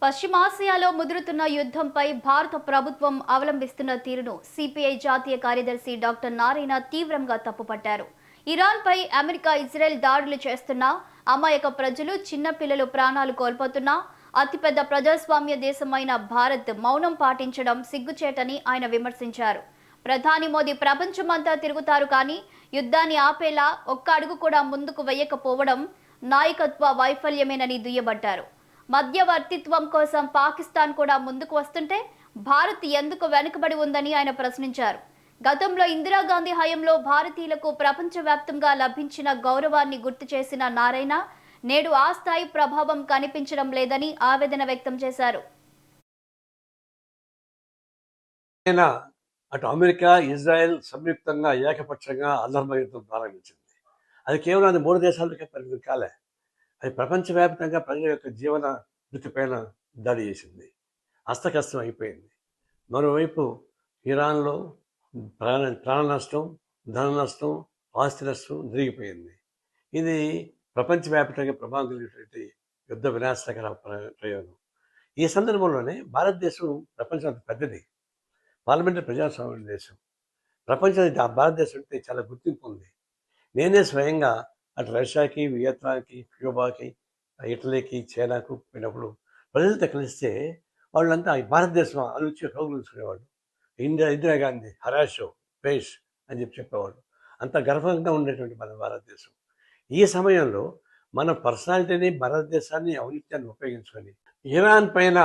పశ్చిమాసియాలో ముదురుతున్న యుద్ధంపై భారత ప్రభుత్వం అవలంబిస్తున్న తీరును సిపిఐ జాతీయ కార్యదర్శి డాక్టర్ నారాయణ తీవ్రంగా తప్పుపట్టారు. ఇరాన్పై అమెరికా, ఇజ్రాయెల్ దాడులు చేస్తున్నా, అమాయక ప్రజలు, చిన్నపిల్లలు ప్రాణాలు కోల్పోతున్నా అతిపెద్ద ప్రజాస్వామ్య దేశమైన భారత్ మౌనం పాటించడం సిగ్గుచేటని ఆయన విమర్శించారు. ప్రధాని మోదీ ప్రపంచమంతా తిరుగుతారు, కానీ యుద్ధాన్ని ఆపేలా ఒక్క అడుగు కూడా ముందుకు వేయకపోవడం నాయకత్వ వైఫల్యమేనని దుయ్యబట్టారు. మధ్యవర్తిత్వం కోసం పాకిస్తాన్ కూడా ముందుకు వస్తుంటే భారత్ ఎందుకు వెనుకబడి ఉందని ఆయన ప్రశ్నించారు. గతంలో ఇందిరాగాంధీ హయాంలో భారతీయులకు ప్రపంచవ్యాప్తంగా లభించిన గౌరవాన్ని గుర్తు చేసిన నారాయణ నేడు ఆ స్థాయి ప్రభావం కనిపించడం లేదని ఆవేదన వ్యక్తం చేశారు. అటు అమెరికా, ఇజ్రాయెల్ సంయుక్తంగా ఏకపక్షంగా అల్లర్మ యుద్ధం ప్రారంభించింది. అది కేవలం అది 3 దేశాలకే పరిమితం కాలే. అది ప్రపంచవ్యాప్తంగా ప్రజల యొక్క జీవన వృత్తిపైన దాడి చేసింది. అస్తకస్తం అయిపోయింది. మరోవైపు ఇరాన్లో ప్రాణ నష్టం, ధన నష్టం, ఆస్తి నష్టం జరిగిపోయింది. ఇది ప్రపంచవ్యాప్తంగా ప్రభావం కలిగినటువంటి యుద్ధ వినాశకర ప్రయోగం. ఈ సందర్భంలోనే భారతదేశం ప్రపంచం పెద్దది, పార్లమెంటరీ ప్రజాస్వామ్య దేశం. ప్రపంచానికి భారతదేశం అంటే చాలా గుర్తింపు ఉంది. నేనే స్వయంగా అటు రష్యాకి, వియత్నాంకి, క్యూబాకి, ఇటలీకి, చైనాకు పోయినప్పుడు ప్రజలతో కలిస్తే వాళ్ళంతా భారతదేశం అలుచి కౌగులించుకునేవాళ్ళు. ఇందిరాగాంధీ హరాషో పేష్ అని చెప్పేవాళ్ళు. అంత గర్వంగా ఉండేటువంటి మన భారతదేశం. ఈ సమయంలో మన పర్సనాలిటీని, భారతదేశాన్ని, ఔన్నత్యాన్ని ఉపయోగించుకొని ఇరాన్ పైన